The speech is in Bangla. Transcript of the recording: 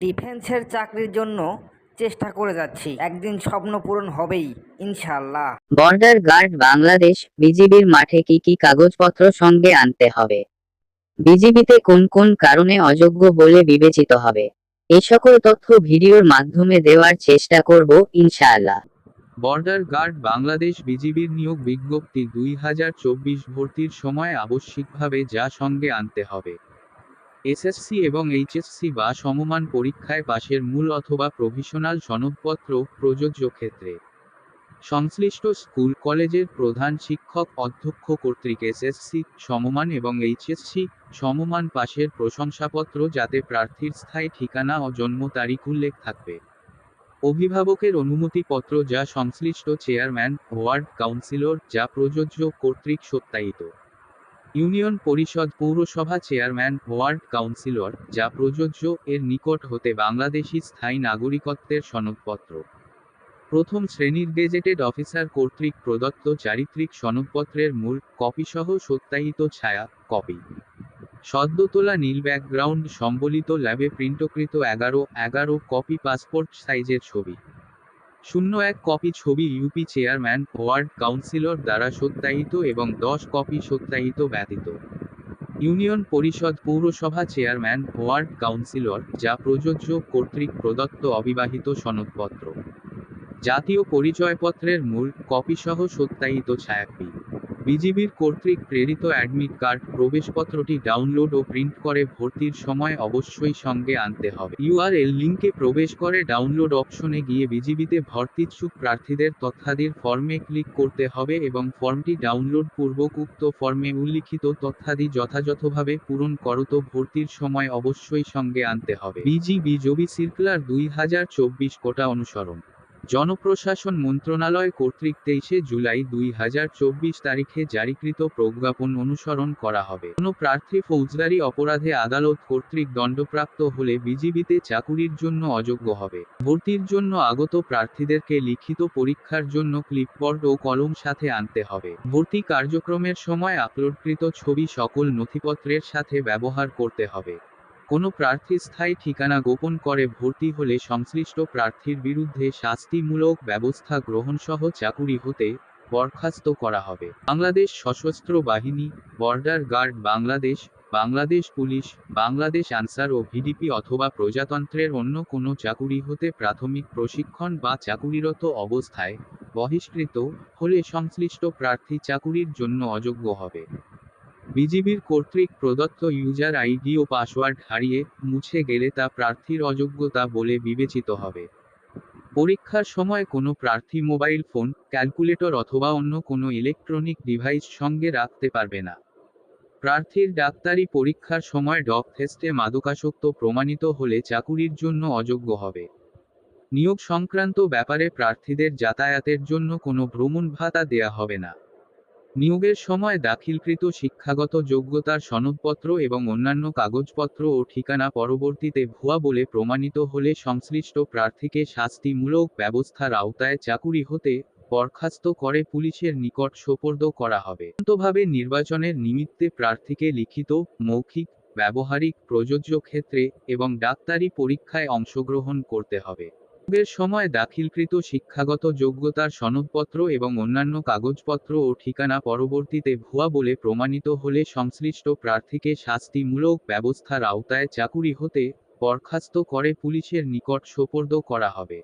ডিফেন্সের চাকরির জন্য চেষ্টা করে যাচ্ছি, একদিন স্বপ্ন পূরণ হবেই ইনশাআল্লাহ। বর্ডার গার্ড বাংলাদেশ বিজিবির মাঠে কি কি কাগজপত্র সঙ্গে আনতে হবে, বিজিবিতে কোন কোন কারণে অযোগ্য বলে বিবেচিত হবে, এই সকল তথ্য ভিডিওর মাধ্যমে দেওয়ার চেষ্টা করব ইনশাআল্লাহ। বর্ডার গার্ড বাংলাদেশ বিজিবির নিয়োগ বিজ্ঞপ্তি 2024 ভর্তির সময় আবশ্যিকভাবে যা সঙ্গে আনতে হবে: এসএসসি এবং এইচএসসি বা সমমান পরীক্ষায় পাশের মূল অথবা প্রভিশনাল সনদপত্র। প্রযোজ্য ক্ষেত্রে সংশ্লিষ্ট স্কুল কলেজের প্রধান শিক্ষক অধ্যক্ষ কর্তৃক এসএসসি সমমান এবং এইচএসসি সমমান পাশের প্রশংসাপত্র, যাতে প্রার্থীর স্থায়ী ঠিকানা ও জন্ম তারিখ উল্লেখ থাকবে। অভিভাবকের অনুমতিপত্র যা সংশ্লিষ্ট চেয়ারম্যান, ওয়ার্ড কাউন্সিলর যা প্রযোজ্য কর্তৃক সত্যায়িত। ইউনিয়ন পরিষদ পৌরসভা চেয়ারম্যান, ওয়ার্ড কাউন্সিলর যা প্রযোজ্য এর নিকট হতে বাংলাদেশী স্থায়ী নাগরিকত্বের সনদপত্র। প্রথম শ্রেণীর গেজেটেড অফিসার কর্তৃক প্রদত্ত চারিত্রিক সনদপত্রের মূল কপিসহ সত্যায়িত ছায়া কপি। সদ্য তোলা নীল ব্যাকগ্রাউন্ড সম্বলিত ল্যাবে প্রিন্টকৃত 11 কপি পাসপোর্ট সাইজের ছবি। 01 কপি ছবি ইউপি চেয়ারম্যান, ওয়ার্ড কাউন্সিলর দ্বারা সত্যায়িত এবং 10 কপি সত্যায়িত ব্যতীত। ইউনিয়ন পরিষদ পৌরসভা চেয়ারম্যান, ওয়ার্ড কাউন্সিলর যা প্রযোজ্য কর্তৃক প্রদত্ত অবিবাহিত সনদপত্র। জাতীয় পরিচয়পত্রের মূল কপিসহ সত্যায়িত ছায়াকপি। বিজিবির কর্তৃক প্রেরিত অ্যাডমিট কার্ড প্রবেশপত্রটি ডাউনলোড ও প্রিন্ট করে ভর্তির সময় অবশ্যই সঙ্গে আনতে হবে। ইউআরএল লিঙ্কে প্রবেশ করে ডাউনলোড অপশনে গিয়ে বিজিবিতে ভর্তিচ্ছুক প্রার্থীদের তথ্যাদির ফর্মে ক্লিক করতে হবে এবং ফর্মটি ডাউনলোড পূর্বক উক্ত ফর্মে উল্লিখিত তথ্যাদি যথাযথভাবে পূরণ করত ভর্তির সময় অবশ্যই সঙ্গে আনতে হবে। বিজিবি জবি সার্কুলার 2024 কোটা অনুসরণ। জনপ্রশাসন মন্ত্রণালয় কর্তৃক 23 জুলাই 2024 তারিখে জারিকৃত প্রজ্ঞাপন অনুসরণ করা হবে। কোনো প্রার্থী ফৌজদারি অপরাধে আদালত কর্তৃক দণ্ডপ্রাপ্ত হলে বিজিবিতে চাকুরির জন্য অযোগ্য হবে। ভর্তির জন্য আগত প্রার্থীদেরকে লিখিত পরীক্ষার জন্য ক্লিপবোর্ড ও কলম সাথে আনতে হবে। ভর্তি কার্যক্রমের সময় আপলোডকৃত ছবি সকল নথিপত্রের সাথে ব্যবহার করতে হবে। কোনো প্রার্থী স্থায়ী ঠিকানা গোপন করে ভর্তি হলে সংশ্লিষ্ট প্রার্থীর বিরুদ্ধে শাস্তিমূলক ব্যবস্থা গ্রহণসহ চাকুরি হতে বরখাস্ত করা হবে। বাংলাদেশ সশস্ত্র বাহিনী, border guard Bangladesh, Bangladesh police, Bangladesh Ansar ও ভিডিপি অথবা প্রজাতন্ত্রের অন্য কোনো চাকুরি হতে প্রাথমিক প্রশিক্ষণ বা চাকুরিরত অবস্থায় বহিষ্কৃত হলে সংশ্লিষ্ট প্রার্থী চাকুরির জন্য অযোগ্য হবে। বিজিবির কর্তৃক প্রদত্ত ইউজার আইডি ও পাসওয়ার্ড হারিয়ে মুছে গেলে তা প্রার্থীর অযোগ্যতা বলে বিবেচিত হবে। পরীক্ষার সময় কোনো প্রার্থী মোবাইল ফোন, ক্যালকুলেটর অথবা অন্য কোনো ইলেকট্রনিক ডিভাইস সঙ্গে রাখতে পারবে না। প্রার্থীর ডাক্তারি পরীক্ষার সময় ডপ টেস্টে মাদকাসক্ত প্রমাণিত হলে চাকুরির জন্য অযোগ্য হবে। নিয়োগ সংক্রান্ত ব্যাপারে প্রার্থীদের যাতায়াতের জন্য কোনো ভ্রমণ ভাতা দেয়া হবে না। নিয়োগের সময় দাখিলকৃত শিক্ষাগত যোগ্যতার সনদপত্র এবং অন্যান্য কাগজপত্র ও ঠিকানা পরবর্তীতে ভুয়া বলে প্রমাণিত হলে সংশ্লিষ্ট প্রার্থীকে শাস্তিমূলক ব্যবস্থার আওতায় চাকুরি হতে বরখাস্ত করে পুলিশের নিকট সোপর্দ করা হবে। চূড়ান্তভাবে নির্বাচনের নিমিত্তে প্রার্থীকে লিখিত, মৌখিক, ব্যবহারিক, প্রযোজ্য ক্ষেত্রে এবং ডাক্তারি পরীক্ষায় অংশগ্রহণ করতে হবে। নিয়োগের সময় দাখিলকৃত শিক্ষাগত যোগ্যতার সনদপত্র এবং অন্যান্য কাগজপত্র ও ঠিকানা পরবর্তীতে ভুয়া বলে প্রমাণিত হলে সংশ্লিষ্ট প্রার্থীকে শাস্তিমূলক ব্যবস্থার আওতায় চাকুরি হতে বরখাস্ত করে পুলিশের নিকট সোপর্দ করা হবে।